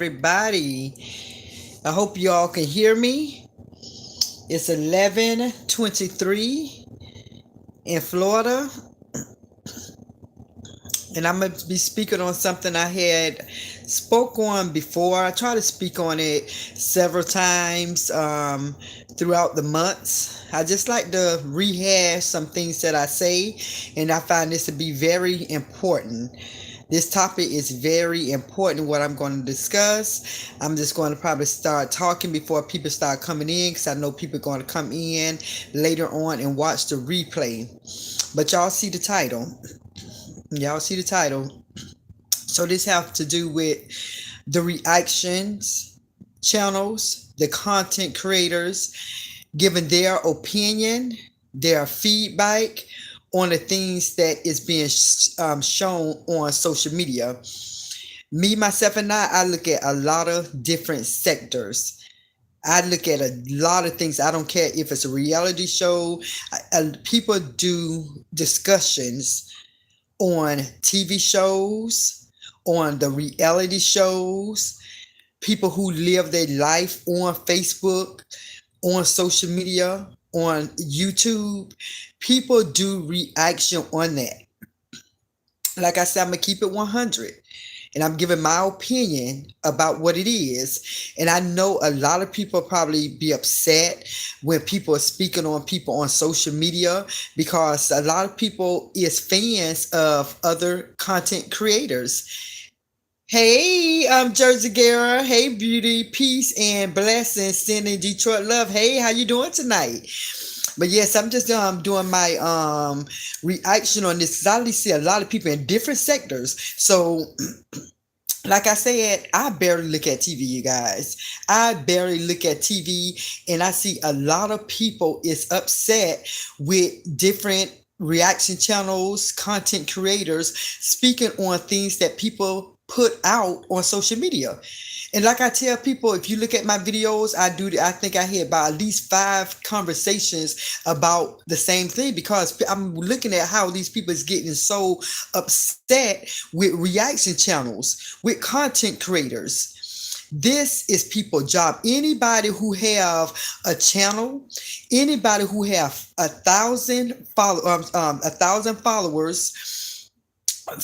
everybody. I hope you all can hear me. It's 11:23 in Florida, and I'm going to be speaking on something I had spoke on before. I try to speak on it several times throughout the months. I just like to rehash some things that I say, and I find this to be very important. This topic is very important, what I'm going to discuss. I'm just going to probably start talking before people start coming in because I know people are going to come in later on and watch the replay. But y'all see the title. Y'all see the title. So this has to do with the reactions channels, the content creators giving their opinion, their feedback on the things that is being shown on social media. Me, myself, and I look at a lot of different sectors. I look at a lot of things. I don't care if it's a reality show. People do discussions on TV shows, on the reality shows, people who live their life on Facebook, on social media, on YouTube. People do reaction on that. Like I said, I'm going to keep it 100. And I'm giving my opinion about what it is. And I know a lot of people probably be upset when people are speaking on people on social media because a lot of people is fans of other content creators. Hey, I'm Jersey Guerra. Hey, beauty, peace, and blessings. Sending Detroit love. Hey, how you doing tonight? But yes, I'm just doing my reaction on this because I only see a lot of people in different sectors. So, like I said, I barely look at TV, you guys. I barely look at TV, and I see a lot of people is upset with different reaction channels, content creators speaking on things that people put out on social media. And like I tell people, if you look at my videos, I think I had about at least 5 conversations about the same thing because I'm looking at how these people is getting so upset with reaction channels, with content creators. This is people's job. Anybody who have a channel, anybody who have 1,000 followers,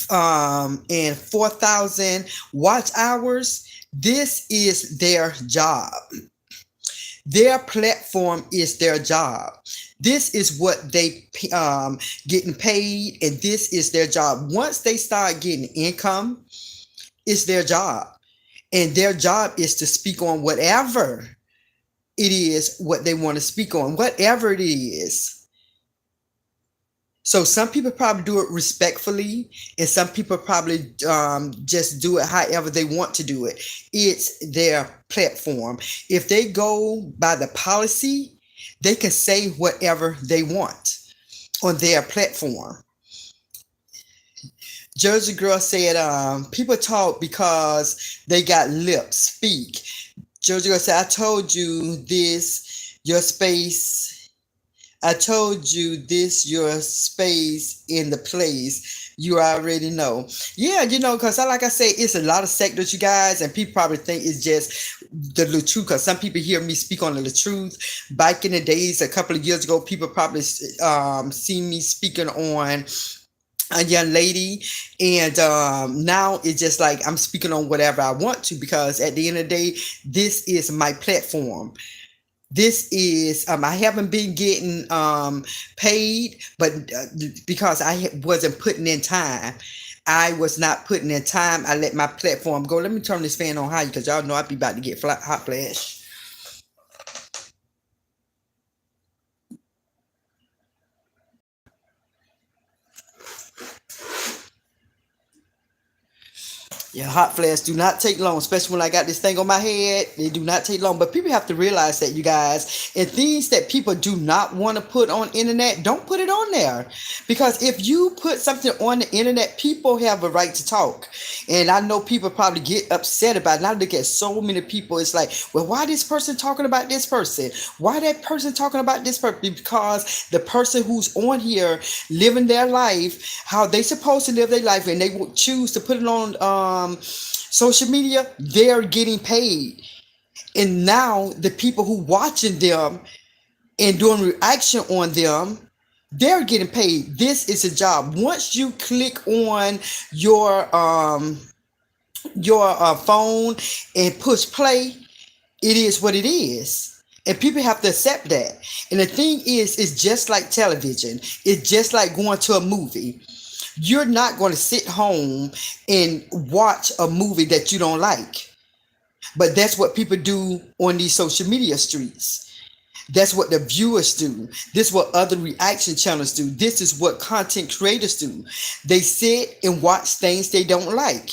and 4,000 watch hours. This is their job. Their platform is their job. This is what they getting paid, and this is their job. Once they start getting income, it's their job. And their job is to speak on whatever it is what they want to speak on, whatever it is. So some people probably do it respectfully, and some people probably just do it however they want to do it. It's their platform. If they go by the policy, they can say whatever they want on their platform. Jersey Girl said, people talk because they got lips, speak. Jersey Girl said, I told you this, your space. I told you this, your space in the place. You already know. Yeah, because like I say, it's a lot of sectors, you guys, and people probably think it's just the truth because some people hear me speak on the truth. Back in the days, a couple of years ago, people probably seen me speaking on a young lady, and now it's just like I'm speaking on whatever I want to because at the end of the day, this is my platform. This is I haven't been getting paid, but because I wasn't putting in time. I was not putting in time. I let my platform go. Let me turn this fan on high because y'all know I'd be about to get hot flash. Yeah, hot flashes do not take long, especially when I got this thing on my head. They do not take long. But people have to realize that, you guys, and things that people do not want to put on internet, don't put it on there. Because if you put something on the internet, people have a right to talk. And I know people probably get upset about it. And I look at so many people, it's like, well, why this person talking about this person? Why that person talking about this person? Because the person who's on here living their life, how they supposed to live their life, and they will choose to put it on Social media, they're getting paid. And now the people who watching them and doing reaction on them, they're getting paid. This is a job. Once you click on your phone and push play, it is what it is. And people have to accept that. And the thing is, it's just like television. It's just like going to a movie. You're not going to sit home and watch a movie that you don't like. But that's what people do on these social media streets. That's what the viewers do. This is what other reaction channels do. This is what content creators do. They sit and watch things they don't like.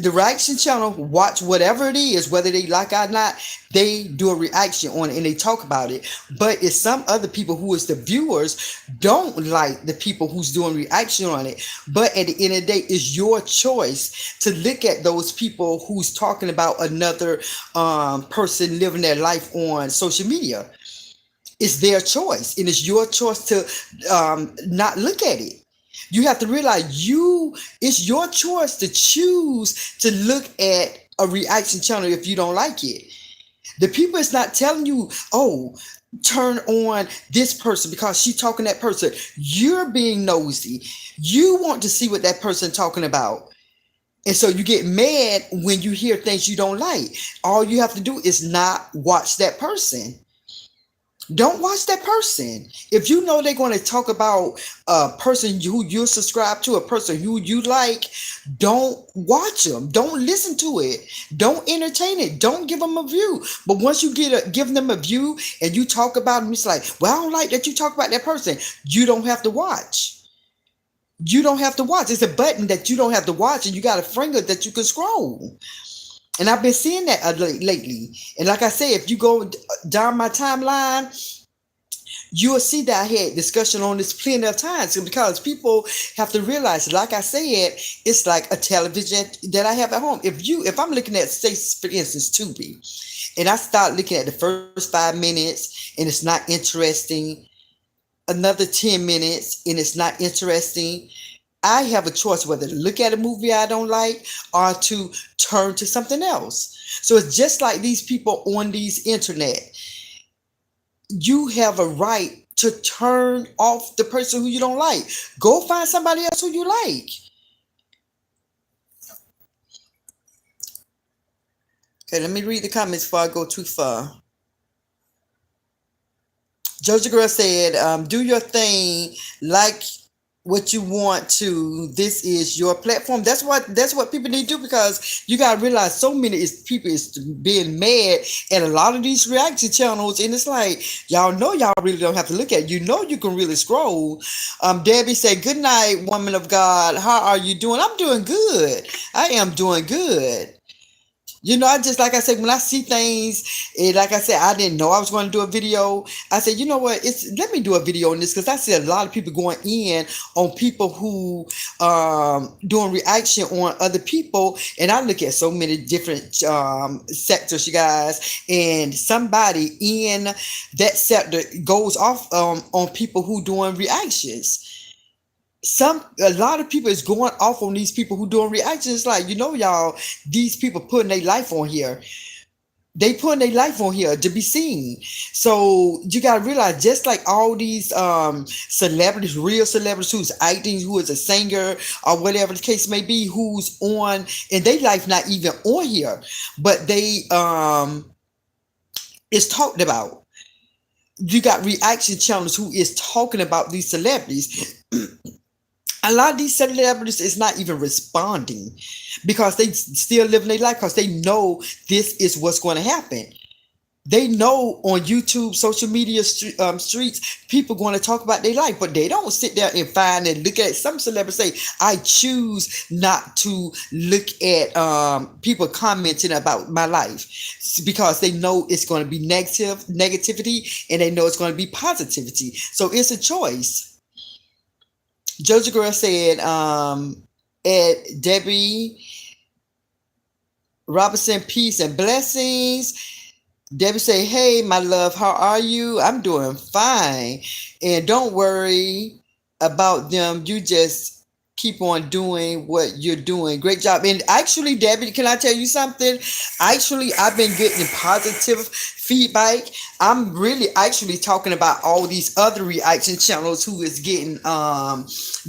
The reaction channel watch whatever it is, whether they like it or not, they do a reaction on it and they talk about it. But it's some other people who is the viewers don't like the people who's doing reaction on it. But at the end of the day, it's your choice to look at those people who's talking about another person living their life on social media. It's their choice, and it's your choice to not look at it. You have to realize it's your choice to choose to look at a reaction channel if you don't like it. The people is not telling you, oh, turn on this person because she's talking that person. You're being nosy. You want to see what that person talking about. And so you get mad when you hear things you don't like. All you have to do is not watch that person. Don't watch that person. If you know they're going to talk about a person who you subscribe to, a person who you like, don't watch them. Don't listen to it. Don't entertain it. Don't give them a view. But once you give them a view and you talk about them, it's like, well, I don't like that you talk about that person. You don't have to watch. You don't have to watch. It's a button that you don't have to watch, and you got a finger that you can scroll. And I've been seeing that lately. And like I said, if you go down my timeline, you'll see that I had discussion on this plenty of times, because people have to realize, like I said, it's like a television that I have at home. If I'm looking at, say, for instance, Tubi, and I start looking at the first 5 minutes and it's not interesting, another 10 minutes and it's not interesting, I have a choice whether to look at a movie I don't like or to turn to something else. So it's just like these people on these internet. You have a right to turn off the person who you don't like. Go find somebody else who you like. Okay, let me read the comments before I go too far. Georgia Girl said, do your thing, like what you want to. This is your platform. That's what people need to do, because you gotta realize so many people is being mad at a lot of these reaction channels, and it's like, y'all know y'all really don't have to look at it. You know you can really scroll. Debbie said, good night, woman of God. How are you doing? I'm doing good. I am doing good. You know, like I said, when I see things, and like I said, I didn't know I was going to do a video. I said, you know what? Let me do a video on this, because I see a lot of people going in on people who doing reaction on other people, and I look at so many different sectors, you guys, and somebody in that sector goes off on people who doing reactions. A lot of people is going off on these people who doing reactions. Like, you know, y'all, these people putting their life on here. They putting their life on here to be seen. So you gotta realize, just like all these celebrities, real celebrities who's acting, who is a singer or whatever the case may be, who's on, and their life not even on here, but they is talked about. You got reaction channels who is talking about these celebrities. A lot of these celebrities is not even responding, because they still living their life, because they know this is what's going to happen. They know on YouTube, social media streets, people going to talk about their life, but they don't sit there and find and look at. Some celebrities say, I choose not to look at people commenting about my life, because they know it's going to be negativity, and they know it's going to be positivity. So it's a choice. Georgia Girl said, Debbie Robinson, peace and blessings. Debbie say, hey, my love, how are you? I'm doing fine. And don't worry about them. You just keep on doing what you're doing. Great job. And actually, Debbie, can I tell you something? Actually, I've been getting positive feedback. I'm really actually talking about all these other reaction channels who is getting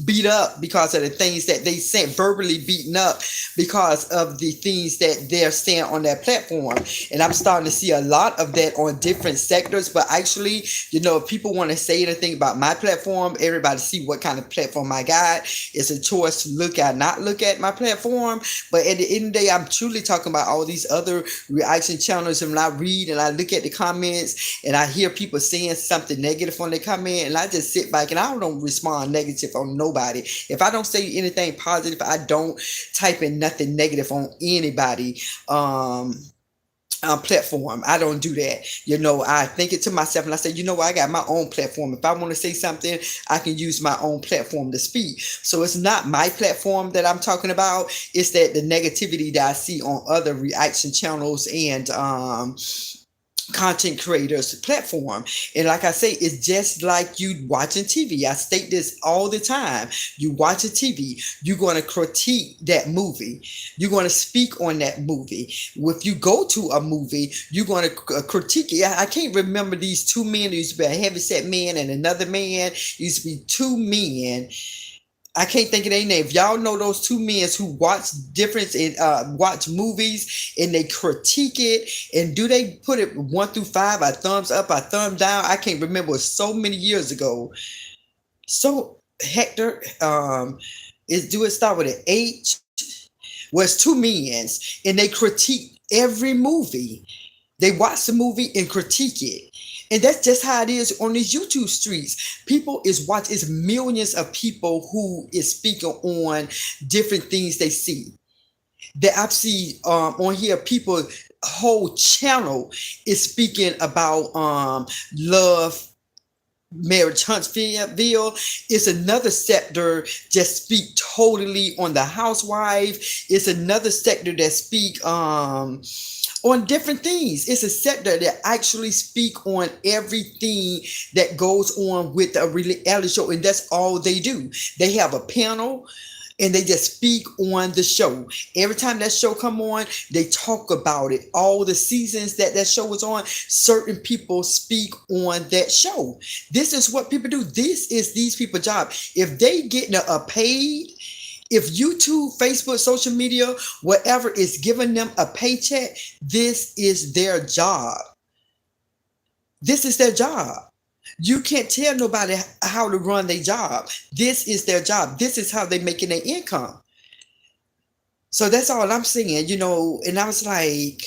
beat up because of the things that they said, verbally beaten up because of the things that they're saying on that platform. And I'm starting to see a lot of that on different sectors. But actually, if people want to say anything about my platform, everybody see what kind of platform I got. It's a choice to look at, not look at my platform. But at the end of the day, I'm truly talking about all these other reaction channels. And when I read and I look at the comments and I hear people saying something negative on the comment, and I just sit back and I don't respond negative on nobody. If I don't say anything positive, I don't type in nothing negative on anybody. Platform. I don't do that. I think it to myself and I say, I got my own platform. If I want to say something, I can use my own platform to speak. So it's not my platform that I'm talking about. It's that the negativity that I see on other reaction channels and content creators platform. And like I say, it's just like you watching TV. I state this all the time. You watch a TV, you're going to critique that movie. You're going to speak on that movie. If you go to a movie, you're going to critique it. I can't remember these two men. There used to be a heavyset man and another man. Used to be two men. I can't think of their name. If y'all know those two men who watch difference in watch movies and they critique it, and do they put it 1 through 5, a thumbs up, a thumb down? I can't remember. It was so many years ago. So Hector, do it start with an H? Was two men and they critique every movie. They watch the movie and critique it. And that's just how it is on these YouTube streets. People is watching. It's millions of people who is speaking on different things they see. That I see on here, people whole channel is speaking about love, marriage, Huntsville. It's another sector just speak totally on the housewife. It's another sector that speak on different things. It's a sector that actually speak on everything that goes on with a reality show, and that's all they do. They have a panel and they just speak on the show. Every time that show come on, they talk about it. All the seasons that show is on, certain people speak on that show. This is what people do. This is these people's job. If they getting a paid, if YouTube, Facebook, social media, whatever is giving them a paycheck, this is their job. This is their job. You can't tell nobody how to run their job. This is their job. This is how they're making their income. So that's all I'm saying, and I was like,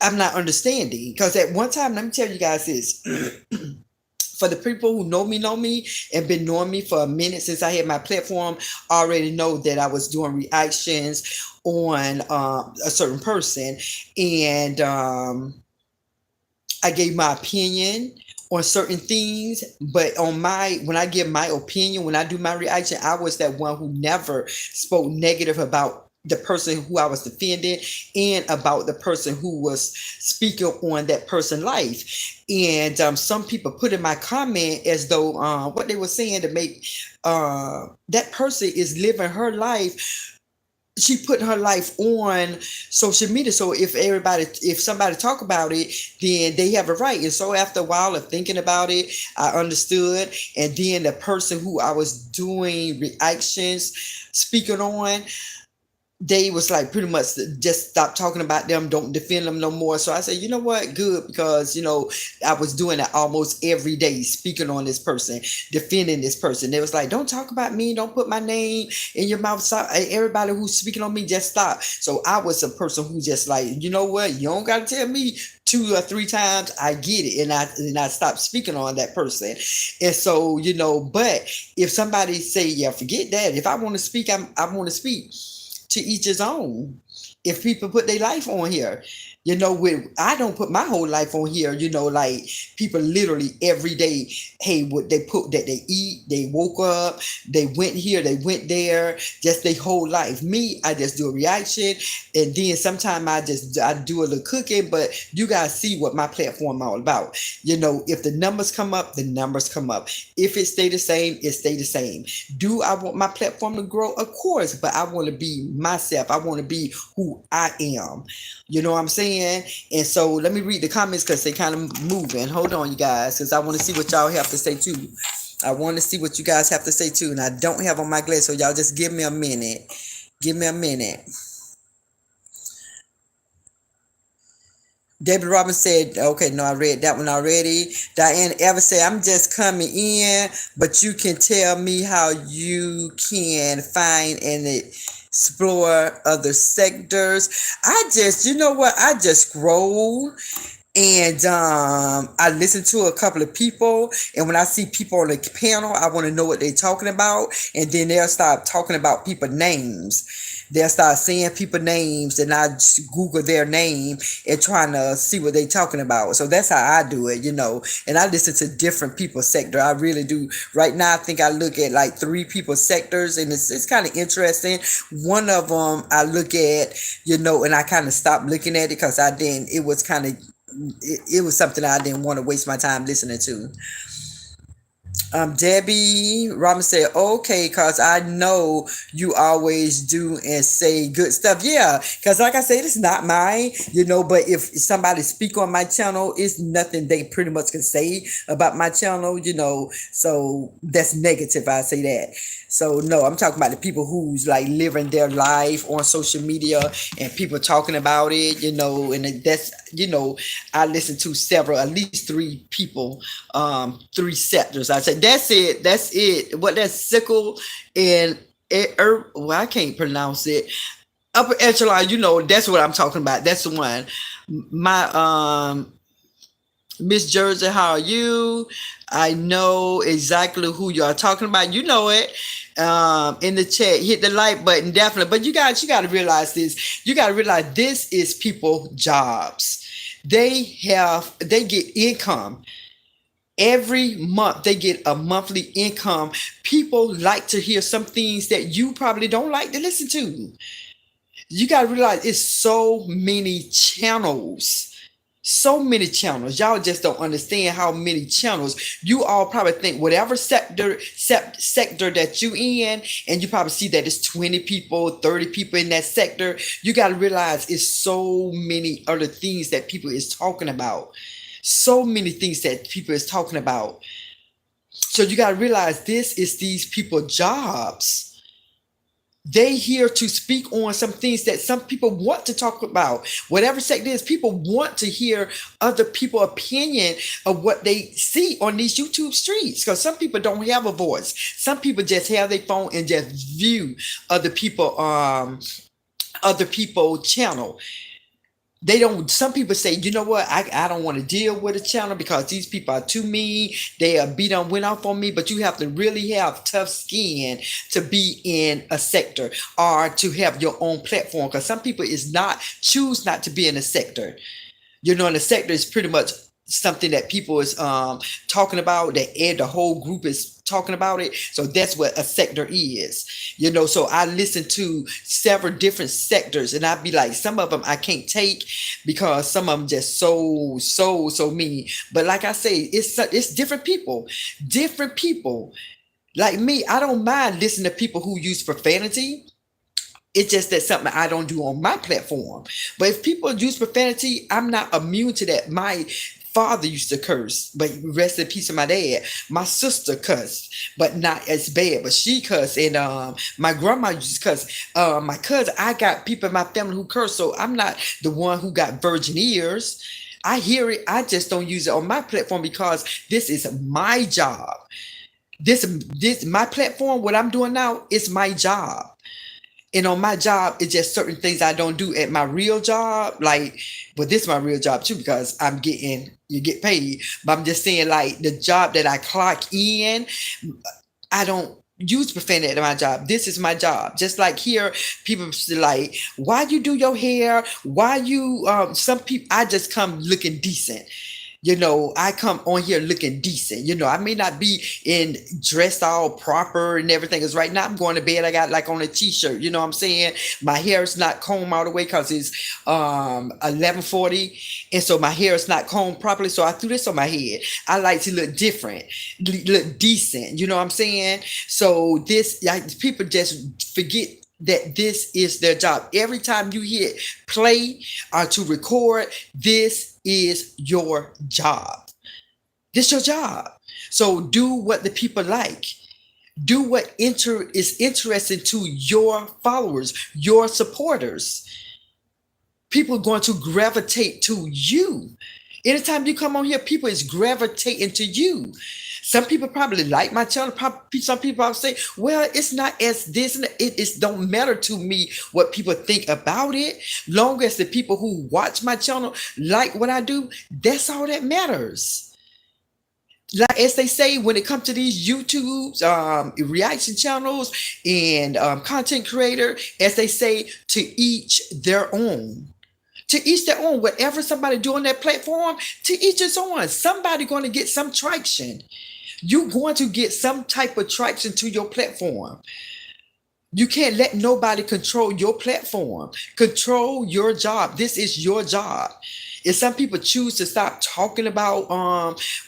I'm not understanding. Because at one time, let me tell you guys this. For the people who know me and been knowing me for a minute since I had my platform, already know that I was doing reactions on a certain person. And I gave my opinion on certain things, but when I give my opinion, when I do my reaction, I was that one who never spoke negative about the person who I was defending and about the person who was speaking on that person's life. And some people put in my comment as though what they were saying to make that person is living her life. She put her life on social media. So if somebody talk about it, then they have a right. And so after a while of thinking about it, I understood. And then the person who I was doing reactions, speaking on, they was like pretty much just stop talking about them, don't defend them no more. So I said, you know what, good, because I was doing it almost every day, speaking on this person, defending this person. They was like, don't talk about me, don't put my name in your mouth. Stop. Everybody who's speaking on me, just stop. So I was a person who just like, you know what, you don't gotta tell me 2 or 3 times, I get it, and I stopped speaking on that person. And so but if somebody say, yeah, forget that, if I want to speak, I want to speak. To each his own. if people put their life on here. With I don't put my whole life on here. Like people literally every day. Hey, what they put that they eat, they woke up, they went here, they went there, just their whole life. Me, I just do a reaction, and then sometimes I do a little cooking. But you guys see what my platform all about. If the numbers come up, the numbers come up. If it stay the same, it stay the same. Do I want my platform to grow? Of course, but I want to be myself. I want to be who I am. You know what I'm saying? And so let me read the comments because they kind of moving. Hold on, you guys, because I want to see what y'all have to say too. I want to see what you guys have to say too. And I don't have on my glass, so y'all just give me a minute. Give me a minute. David Robbins said, okay, no, I read that one already. Diane Evans said, I'm just coming in, but you can tell me how you can find and explore other sectors. I just, you know what? I just scroll and I listen to a couple of people, and when I see people on the panel, I want to know what they're talking about, and then they'll start talking about people names. They'll start saying people names, and I just Google their name and trying to see what they're talking about. So that's how I do it. And I listen to different people's sector. I really do. Right now, I think I look at like 3 people's sectors, and it's kind of interesting. One of them I look at, and I kind of stopped looking at it because it was kind of it was something I didn't want to waste my time listening to. Debbie Robin said, okay, because I know you always do and say good stuff. Yeah, because like I said, it's not mine, but if somebody speak on my channel, it's nothing they pretty much can say about my channel, so that's negative. I say that. So no, I'm talking about the people who's like living their life on social media and people talking about it, and that's, I listen to several, at least 3 people, 3 sectors. I said, that's it. That's it. What that's sickle and well, I can't pronounce it. Upper echelon, that's what I'm talking about. That's the one. My Miss Jersey, how are you? I know exactly who you are talking about. You know it. In the chat, hit the like button, definitely. But you got to realize this. You got to realize this is people jobs. They get income. Every month they get a monthly income. People like to hear some things that you probably don't like to listen to. You got to realize it's so many channels. So many channels. Y'all just don't understand how many channels. You all probably think whatever sector that you in, and you probably see that it's 20 people, 30 people in that sector. You got to realize it's so many other things that people is talking about. So many things that people is talking about. So you got to realize this is these people jobs. They here to speak on some things that some people want to talk about. Whatever sector is, people want to hear other people's opinion of what they see on these YouTube streets. Because some people don't have a voice. Some people just have their phone and just view other people channel. They don't. Some people say, you know what, I don't want to deal with a channel because these people are too mean. They are went off on me. But you have to really have tough skin to be in a sector or to have your own platform, because some people choose not to be in a sector. And the sector is pretty much something that people is talking about, that the whole group is talking about it. So that's what a sector is. So I listen to several different sectors, and I'd be like, some of them I can't take because some of them just so mean. But like I say, it's different people. Like me, I don't mind listening to people who use profanity. It's just that something I don't do on my platform. But if people use profanity, I'm not immune to that. My father used to curse, but rest in peace of my dad. My sister cussed, but not as bad, but she cussed. And my grandma used to cuss. My cousin, I got people in my family who curse, so I'm not the one who got virgin ears. I hear it. I just don't use it on my platform because this is my job. This my platform, what I'm doing now, is my job. And on my job, it's just certain things I don't do at my real job. But this is my real job too, because you get paid. But I'm just saying, like, the job that I clock in, I don't use profanity at my job. This is my job. Just like here, people like, why you do your hair? Why you some people I just come looking decent. I come on here looking decent. I may not be in dressed all proper and everything. Because right now I'm going to bed. I got like on a t-shirt. You know what I'm saying? My hair is not combed all the way because it's 11:40, and so my hair is not combed properly. So I threw this on my head. I like to look different, look decent. You know what I'm saying? So this, like, people just forget that this is their job. Every time you hit play or to record, this is your job. This is your job. So do what the people like. Do what is interesting to your followers, your supporters. People are going to gravitate to you. Anytime you come on here, people is gravitating to you. Some people probably like my channel. Some people probably say, well, it's not as this. It don't matter to me what people think about it. Long as the people who watch my channel like what I do, that's all that matters. Like as they say, when it comes to these YouTubes, reaction channels, and content creator, as they say, to each their own. To each their own. Whatever somebody do on that platform, to each his own. Somebody going to get some traction. You're going to get some type of traction to your platform. You can't let nobody control your platform. Control your job. This is your job. If some people choose to stop talking about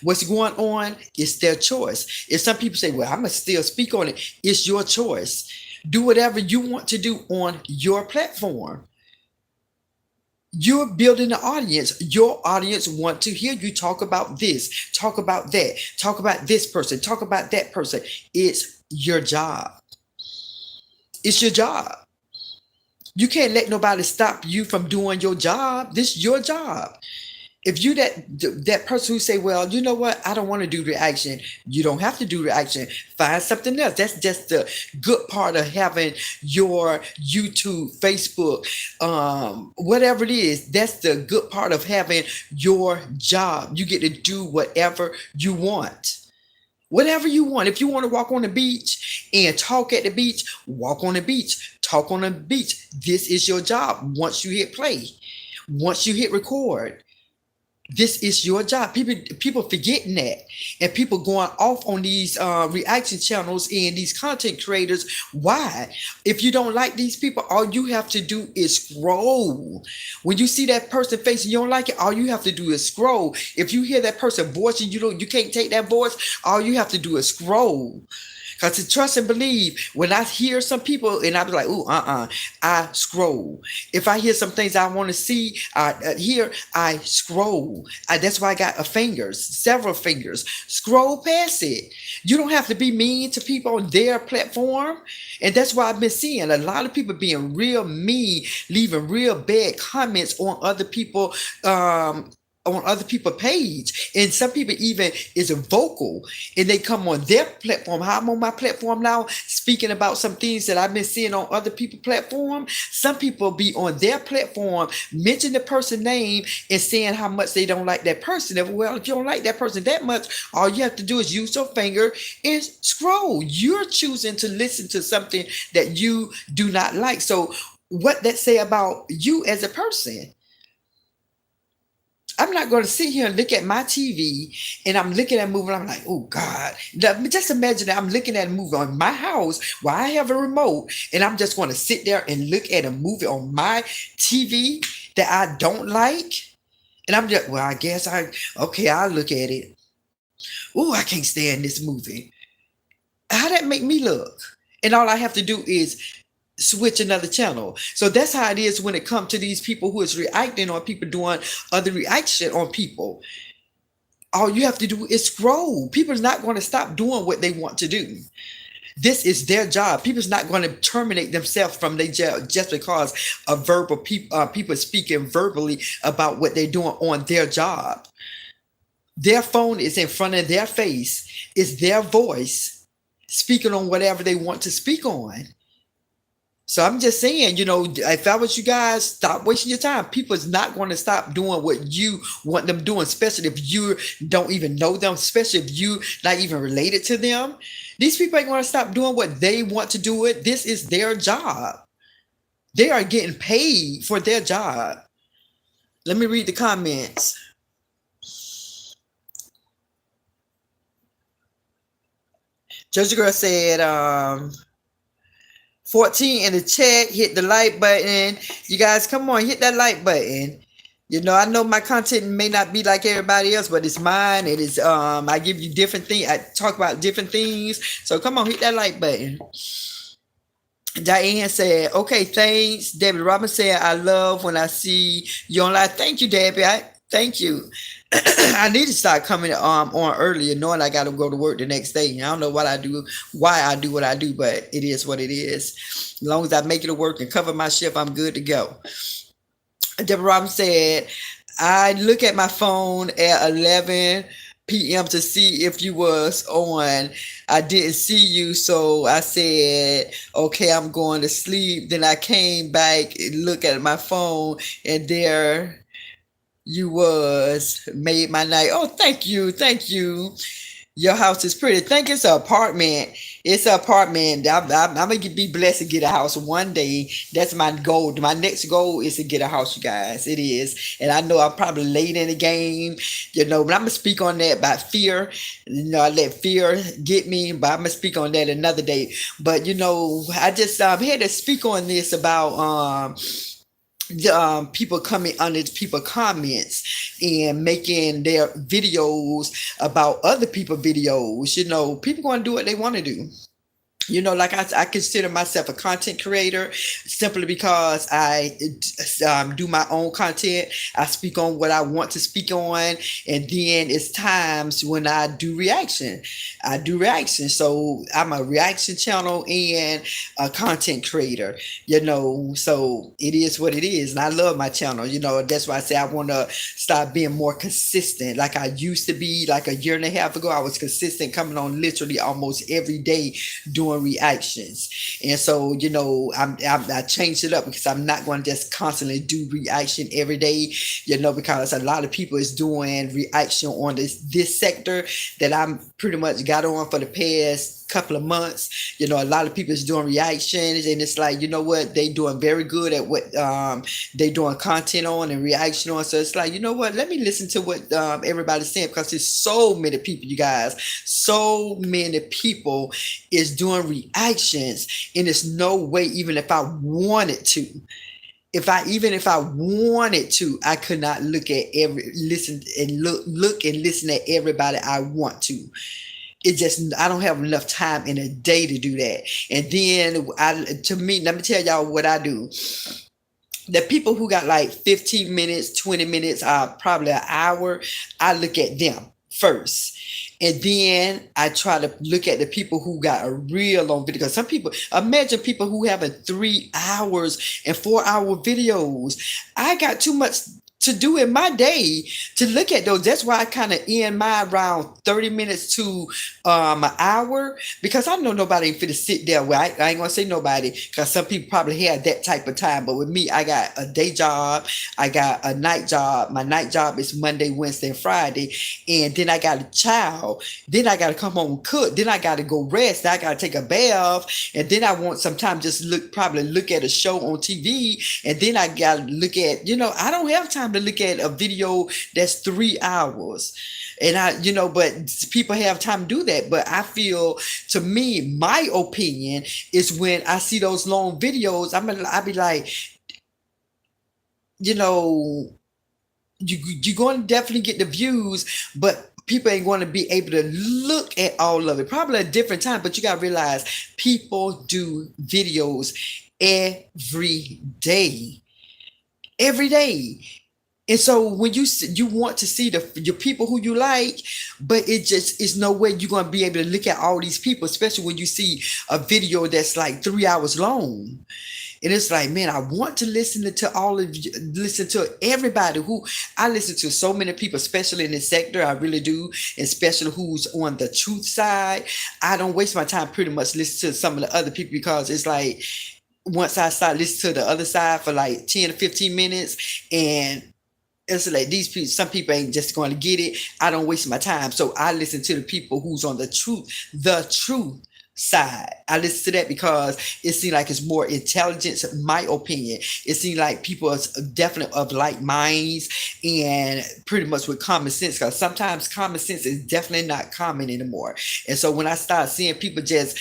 what's going on, it's their choice. If some people say, well, I'm going to still speak on it, it's your choice. Do whatever you want to do on your platform. You're building an audience. Your audience want to hear you talk about this, talk about that, talk about this person, talk about that person. It's your job. It's your job. You can't let nobody stop you from doing your job. This is your job. If you that person who say, well, you know what, I don't want to do reaction, you don't have to do reaction. Find something else. That's just the good part of having your YouTube, Facebook, whatever it is. That's the good part of having your job. You get to do whatever you want. Whatever you want. If you want to walk on the beach and talk at the beach, walk on the beach, talk on the beach. This is your job. Once you hit play, once you hit record, this is your job. People forgetting that, and people going off on these reaction channels and these content creators. Why? If you don't like these people, all you have to do is scroll. When you see that person face and you don't like it, all you have to do is scroll. If you hear that person voice and you can't take that voice, all you have to do is scroll. Because to trust and believe, when I hear some people and I be like, ooh, I scroll. If I hear some things I want to see, hear, I scroll. That's why I got several fingers. Scroll past it. You don't have to be mean to people on their platform. And that's why I've been seeing a lot of people being real mean, leaving real bad comments on other people, on other people's page. And some people even is vocal and they come on their platform. How I'm on my platform now speaking about some things that I've been seeing on other people's platform. Some people be on their platform, mention the person's name and saying how much they don't like that person. Well, if you don't like that person that much, all you have to do is use your finger and scroll. You're choosing to listen to something that you do not like. So what that say about you as a person? I'm not going to sit here and look at my TV and I'm looking at a movie and I'm like, oh God. Just imagine that I'm looking at a movie on my house while I have a remote and I'm just going to sit there and look at a movie on my TV that I don't like. And I'm just, well, I guess I'll look at it. Oh, I can't stand this movie. How that make me look? And all I have to do is switch another channel. So that's how it is when it comes to these people who is reacting on people doing other reaction on people. All you have to do is scroll. People are not going to stop doing what they want to do. This is their job. People's not going to terminate themselves from their job just because of people speaking verbally about what they're doing on their job. Their phone is in front of their face. It's their voice speaking on whatever they want to speak on. So I'm just saying, if I was you guys, stop wasting your time. People is not going to stop doing what you want them doing, especially if you don't even know them, especially if you not even related to them. These people ain't going to stop doing what they want to do. It. This is their job. They are getting paid for their job. Let me read the comments. Judge Girl said, 14 in the chat, hit the like button. You guys, come on, hit that like button. I know my content may not be like everybody else, but it's mine. It is I give you different things. I talk about different things. So come on, hit that like button. Diane said, okay, thanks. Debbie Robinson said, I love when I see you on live. Thank you, Debbie. Thank you. I need to start coming on earlier, knowing I got to go to work the next day. I don't know why I do what I do, but it is what it is. As long as I make it to work and cover my shift, I'm good to go. Deborah Robinson said, I look at my phone at 11 p.m. to see if you was on. I didn't see you, so I said, okay, I'm going to sleep. Then I came back and look at my phone, and there you was. Made my night. Oh, thank you. Your house is pretty. Think it's an apartment. It's an apartment. I'm gonna be blessed to get a house one day. That's my goal. My next goal is to get a house, you guys. It is, and I know I'm probably late in the game, but I'm gonna speak on that about fear. I let fear get me, but I'm gonna speak on that another day. But I just had to speak on this about people coming under people comments and making their videos about other people videos. People going to do what they want to do. Like I consider myself a content creator simply because I do my own content. I speak on what I want to speak on, and then it's times when I do reaction. So I'm a reaction channel and a content creator. So it is what it is, and I love my channel. That's why I say I want to start being more consistent, like I used to be. Like a year and a half ago, I was consistent, coming on literally almost every day doing reactions. And so I changed it up because I'm not going to just constantly do reaction every day, because a lot of people is doing reaction on this sector that I'm pretty much got on for the past couple of months. A lot of people is doing reactions, and it's like, what, they doing very good at what they doing content on and reaction on. So it's like, what, let me listen to what everybody's saying, because there's so many people, you guys, so many people is doing reactions, and there's no way, even if I wanted to, if I wanted to, I could not look and listen at everybody I want to. It just, I don't have enough time in a day to do that. And then let me tell y'all what I do. The people who got like 15 minutes, 20 minutes, probably an hour, I look at them first. And then I try to look at the people who got a real long video. Because some people, imagine people who having 3 hours and 4-hour videos. I got too much to do in my day to look at those. That's why I kind of end my around 30 minutes to an hour, because I know nobody ain't finna sit there. Well, I ain't gonna say nobody, because some people probably have that type of time. But with me, I got a day job, I got a night job. My night job is Monday, Wednesday, and Friday, and then I got a child. Then I gotta come home and cook. Then I gotta go rest. Then I gotta take a bath, and then I want some time just probably look at a show on TV, and then I gotta look at, I don't have time to look at a video that's 3 hours. And but people have time to do that. But I feel, to me, my opinion is, when I see those long videos, I'll be like, you're going to definitely get the views, but people ain't going to be able to look at all of it. Probably a different time, but you got to realize people do videos every day. Every day. And so when you want to see your people who you like, but it just is no way you're going to be able to look at all these people, especially when you see a video that's like 3 hours long. And it's like, man, I want to listen to everybody who I listen to. So many people, especially in this sector, I really do, especially who's on the truth side. I don't waste my time pretty much listening to some of the other people, because it's like, once I start listening to the other side for like 10 to 15 minutes, and it's like these people, some people ain't just going to get it. I don't waste my time. So I listen to the people who's on the truth side. I listen to that because it seems like it's more intelligence, in my opinion. It seems like people are definitely of like minds and pretty much with common sense, because sometimes common sense is definitely not common anymore. And so when I start seeing people just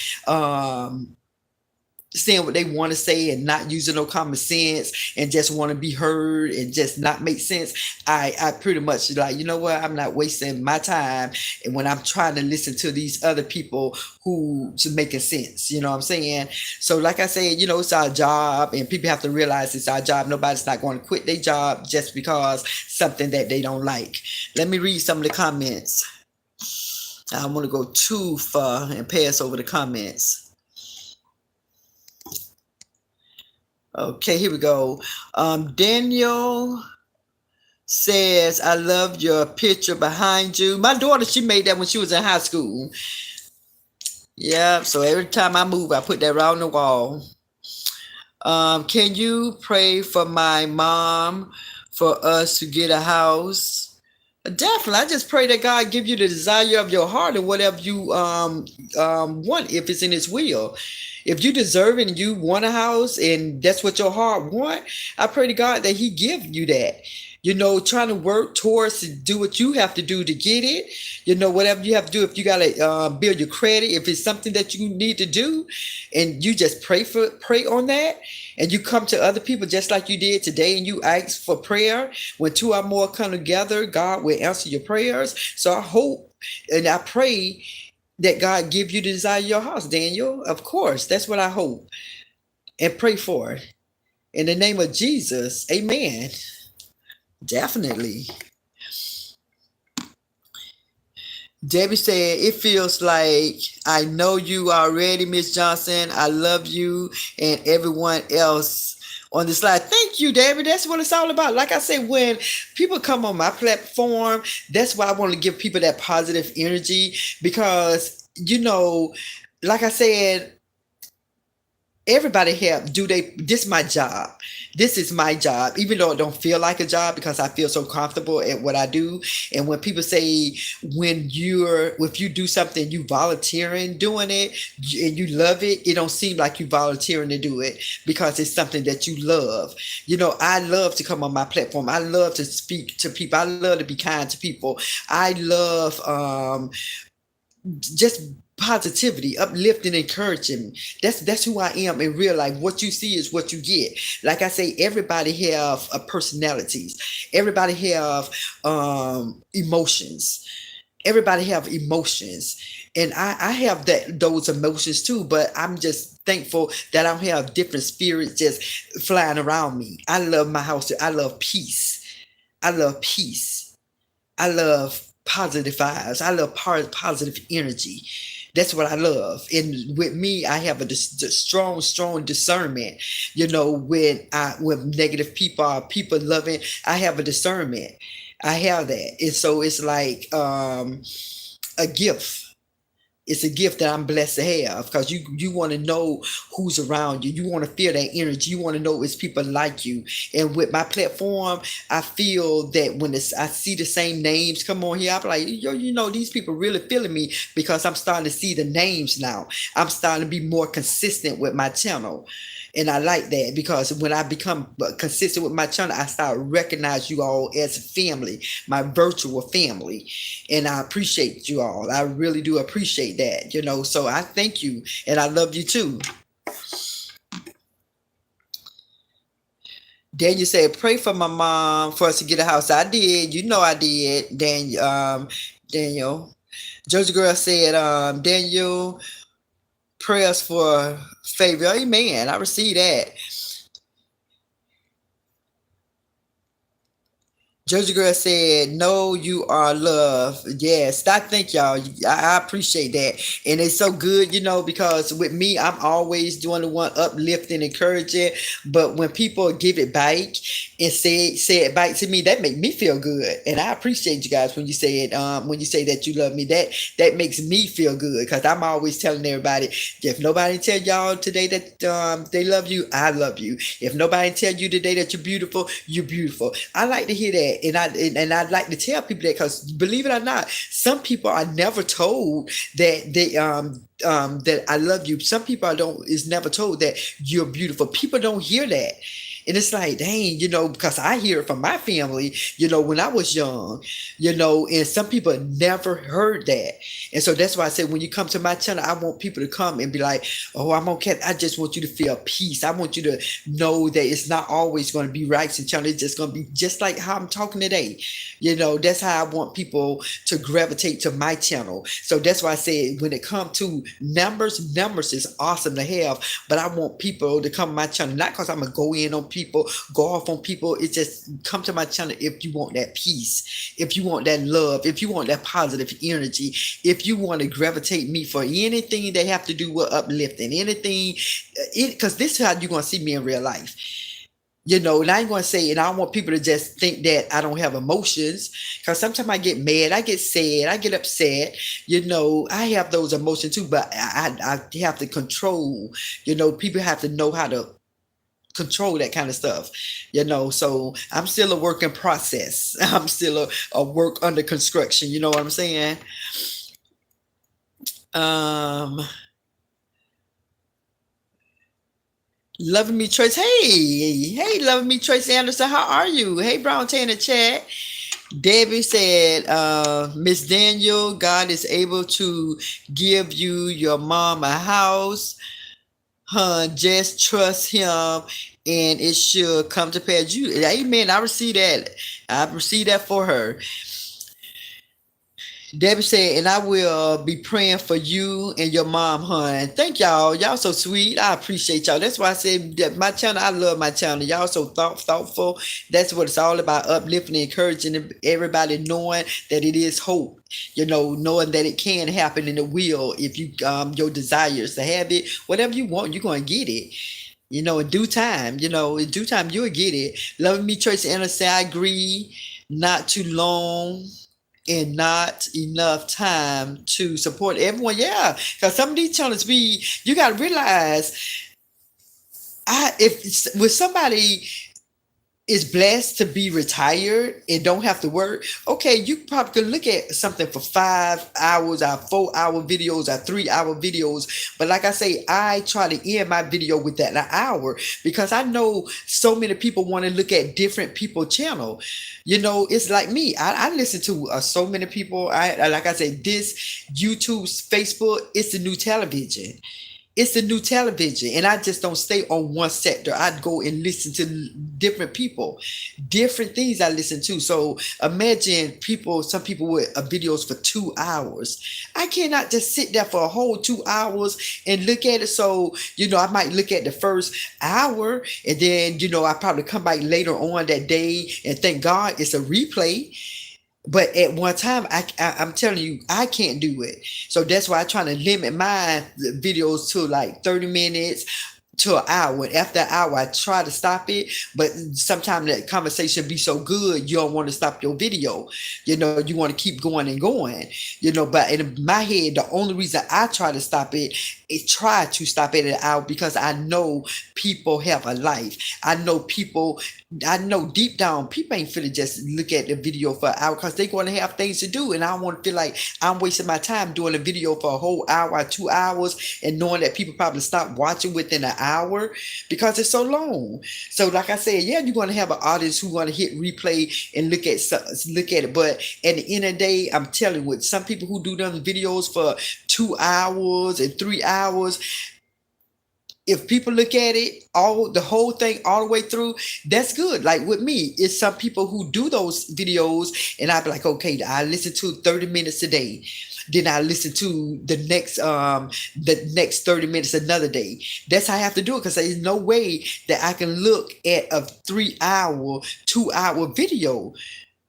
saying what they want to say and not using no common sense and just want to be heard and just not make sense, I pretty much like, you know what, I'm not wasting my time. And when I'm trying to listen to these other people who's making sense, you know what I'm saying? So like I said, it's our job, and people have to realize it's our job. Nobody's not going to quit their job just because something that they don't like. Let me read some of the comments. I don't want to go too far and pass over the comments. Okay, here we go. Daniel says, I love your picture behind you. My daughter, she made that when she was in high school. Yeah, so every time I move, I put that right on the wall. Can you pray for my mom for us to get a house? Definitely. I just pray that God give you the desire of your heart and whatever you want, if it's in His will. If you deserve it and you want a house and that's what your heart want, I pray to God that He give you that. Trying to work towards to do what you have to do to get it. Whatever you have to do. If you gotta build your credit, if it's something that you need to do, and you just pray on that, and you come to other people just like you did today, and you ask for prayer. When two or more come together, God will answer your prayers. So I hope and I pray that God give you the desire of your house, Daniel. Of course, that's what I hope and pray for. In the name of Jesus, amen. Definitely. Debbie said, it feels like I know you already, Miss Johnson. I love you and everyone else on the slide. Thank you, Debbie. That's what it's all about. Like I said, when people come on my platform, that's why I want to give people that positive energy, because, like I said, everybody help this is my job. This is my job, even though it don't feel like a job, because I feel so comfortable at what I do. And when people say, if you do something, you volunteering doing it and you love it, it don't seem like you volunteering to do it, because it's something that you love. I love to come on my platform. I love to speak to people. I love to be kind to people. I love just positivity, uplifting, encouraging. That's who I am in real life. What you see is what you get. Like I say, everybody have personalities. Everybody have emotions. Everybody have emotions. And I have those emotions too, but I'm just thankful that I don't have different spirits just flying around me. I love my house. I love peace. I love peace. I love positive vibes. I love positive energy. That's what I love. And with me, I have a strong discernment. When negative people are people loving, I have a discernment. I have that. And so it's like a gift. It's a gift that I'm blessed to have, because you want to know who's around you. You want to feel that energy. You want to know it's people like you. And with my platform, I feel that when I see the same names come on here, I'm like, these people really feeling me, because I'm starting to see the names now. I'm starting to be more consistent with my channel. And I like that, because when I become consistent with my channel, I start recognize you all as family, my virtual family. And I appreciate you all. I really do appreciate that, So I thank you, and I love you too. Daniel said, pray for my mom for us to get a house. I did. I did, Daniel. Georgia Girl said, Daniel, prayers for favor. Amen. I received that. Georgia Girl said, "No, you are loved." Yes, I think y'all. I appreciate that, and it's so good, because with me, I'm always doing the one uplifting, encouraging. But when people give it back and say it back to me, that make me feel good, and I appreciate you guys when you say it. When you say that you love me, that makes me feel good because I'm always telling everybody, if nobody tell y'all today that they love you, I love you. If nobody tell you today that you're beautiful, you're beautiful. I like to hear that, and I'd like to tell people that because believe it or not, some people are never told that that I love you. Some people don't is never told that you're beautiful. People don't hear that. And it's like, dang, because I hear it from my family, when I was young, and some people never heard that. And so that's why I said, when you come to my channel, I want people to come and be like, oh, I'm okay. I just want you to feel peace. I want you to know that it's not always going to be right and channel. It's just going to be just like how I'm talking today. That's how I want people to gravitate to my channel. So that's why I said, when it comes to numbers is awesome to have, but I want people to come to my channel, not because I'm going to go in on people, go off on people. It's just come to my channel if you want that peace, if you want that love, if you want that positive energy, if you want to gravitate me for anything that have to do with uplifting, anything, because this is how you're going to see me in real life. And I ain't gonna say, and I don't want people to just think that I don't have emotions, because sometimes I get mad, I get sad, I get upset. I have those emotions too, but I have to control. People have to know how to control that kind of stuff. So I'm still a work in process. I'm still a work under construction. You know what I'm saying? Um, Loving me, Trace. Hey, loving me, Tracy Anderson. How are you? Hey, Brown Tay in the chat. Debbie said, Miss Daniel, God is able to give you your mom a house. Just trust him and it should come to pass. Amen. I receive that. I receive that for her. Debbie said, and I will be praying for you and your mom, hon. Thank y'all. Y'all so sweet. I appreciate y'all. That's why I said that my channel, I love my channel. Y'all so thoughtful. That's what it's all about, uplifting, encouraging everybody, knowing that it is hope. Knowing that it can happen and it will if you your desires to have it. Whatever you want, you're going to get it. In due time, you'll get it. Loving me, Tracy Anderson, I agree. Not too long and not enough time to support everyone. Yeah, because some of these channels you got to realize, if with somebody is blessed to be retired and don't have to work, okay, you probably could look at something for 5 hours, or 4 hour videos, or 3 hour videos. But like I say, I try to end my video with that an hour because I know so many people want to look at different people's channel. It's like me. I listen to so many people. Like I say, this YouTube's Facebook, it's the new television. It's the new television, and I just don't stay on one sector. I'd go and listen to different people, different things I listen to. So imagine some people with videos for 2 hours. I cannot just sit there for a whole 2 hours and look at it. So, I might look at the first hour and then, I probably come back later on that day and thank God it's a replay. But at one time, I'm telling you, I can't do it. So that's why I try to limit my videos to like 30 minutes to an hour. And after an hour, I try to stop it. But sometimes that conversation be so good, you don't want to stop your video. You want to keep going and going. But in my head, the only reason I try to stop it is try to stop it at an hour because I know people have a life. I know deep down, people ain't finna just look at the video for an hour because they're going to have things to do. And I don't want to feel like I'm wasting my time doing a video for a whole hour or 2 hours and knowing that people probably stop watching within an hour because it's so long. So like I said, yeah, you're going to have an audience who want to hit replay and look at it. But at the end of the day, I'm telling you, with some people who do them videos for 2 hours and 3 hours, if people look at it the whole thing all the way through, that's good. Like with me, it's some people who do those videos and I'd be like, okay, I listen to 30 minutes a day. Then I listen to the next 30 minutes another day. That's how I have to do it because there's no way that I can look at a 3 hour, 2 hour video.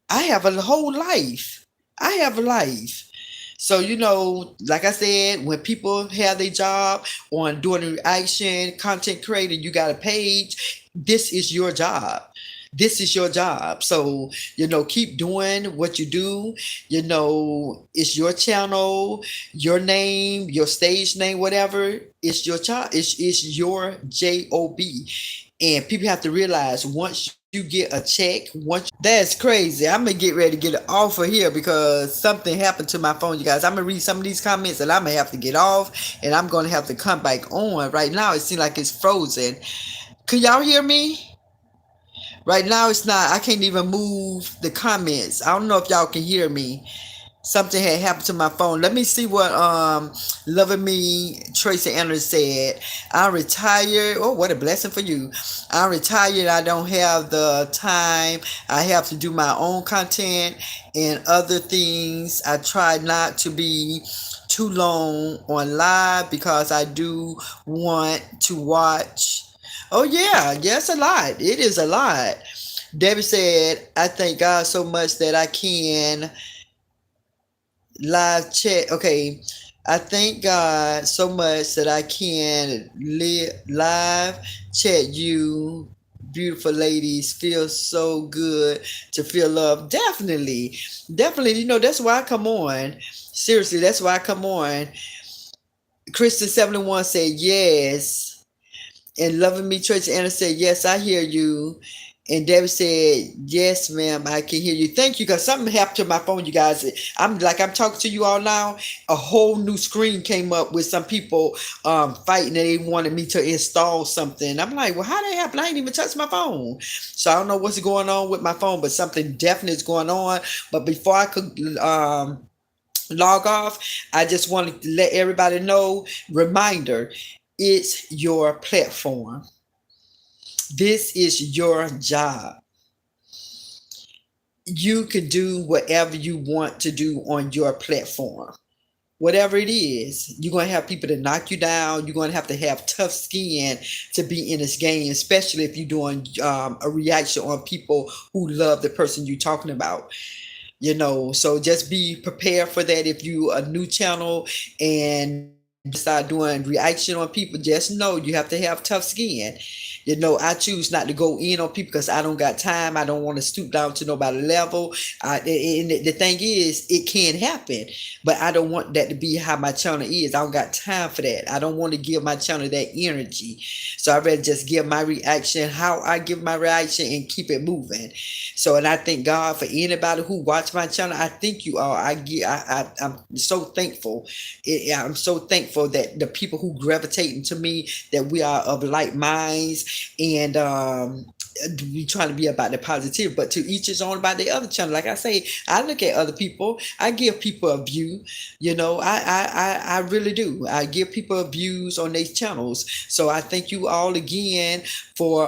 I have a whole life. I have a life. So, like I said, when people have their job on doing a reaction, content creating, you got a page, this is your job. This is your job. So, keep doing what you do. It's your channel, your name, your stage name, whatever. It's your job. It's your job. And people have to realize once you get a check, that's crazy. I'm gonna get ready to get off of here because something happened to my phone, you guys. I'm gonna read some of these comments and I'm gonna have to get off and I'm gonna have to come back on. Right now it seems like it's frozen. Can y'all hear me? Right now it's not. I can't even move the comments. I don't know if y'all can hear me. Something had happened to my phone. Let me see what loving me Tracy Anderson said. I'm retired. Oh, what a blessing for you. I'm retired. I don't have the time. I have to do my own content and other things. I try not to be too long on live because I do want to watch. Oh yeah, yes, a lot. It is a lot. Debbie said, I thank God so much that I can live chat. Okay. I thank God so much that I can live chat you beautiful ladies. Feel so good to feel love. Definitely. Definitely. That's why I come on. Seriously, that's why I come on. Kristen 71 said yes. And loving me, Tracy Anderson said, yes, I hear you. And Debbie said, yes, ma'am, I can hear you. Thank you, because something happened to my phone, you guys. I'm talking to you all now. A whole new screen came up with some people fighting and they wanted me to install something. I'm like, well, how did that happen? I ain't even touched my phone. So I don't know what's going on with my phone, but something definitely is going on. But before I could log off, I just wanted to let everybody know, reminder, it's your platform. This is your job. You can do whatever you want to do on your platform. Whatever it is, you're going to have people to knock you down. You're going to have tough skin to be in this game, especially if you're doing a reaction on people who love the person you're talking about. So just be prepared for that. If you a new channel and start doing reaction on people, just know you have to have tough skin. I choose not to go in on people because I don't got time. I don't want to stoop down to nobody level. And the thing is, it can happen, but I don't want that to be how my channel is. I don't got time for that. I don't want to give my channel that energy. So I'd rather just give my reaction, how I give my reaction, and keep it moving. So, and I thank God for anybody who watch my channel. I thank you all. I'm so thankful. I'm so thankful that the people who gravitate to me, that we are of like minds, and we trying to be about the positive, but to each his own about the other channel. Like I say, I look at other people, I give people a view, I really do. I give people views on these channels. So I thank you all again for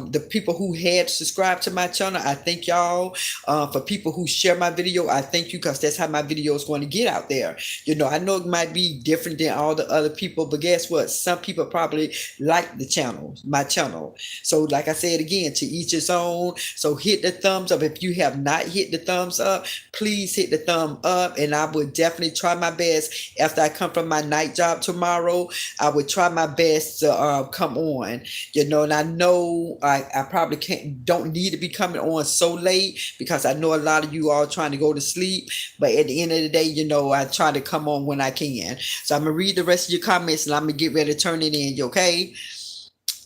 the people who had subscribed to my channel. I thank y'all. For people who share my video, I thank you, because that's how my video is going to get out there. I know it might be different than all the other people, but guess what? Some people probably like the channel, my channel. So like I said again, to each his own. So hit the thumbs up. If you have not hit the thumbs up, please hit the thumb up, and I would definitely try my best. After I come from my night job tomorrow, I would try my best to come on. And I know I probably don't need to be coming on so late, because I know a lot of you are trying to go to sleep, but at the end of the day, I try to come on when I can. So I'm gonna read the rest of your comments and I'm gonna get ready to turn it in. Okay.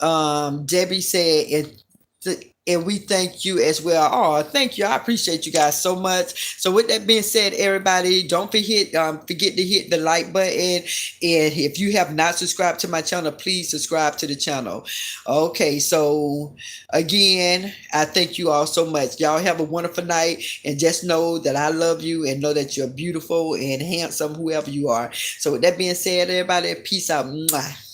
Debbie said, and we thank you as well. Oh, thank you. I appreciate you guys so much. So with that being said, everybody, don't forget to hit the like button. And if you have not subscribed to my channel, please subscribe to the channel. Okay, so again, I thank you all so much. Y'all have a wonderful night, and just know that I love you, and know that you're beautiful and handsome, whoever you are. So with that being said, everybody, peace out. Mwah.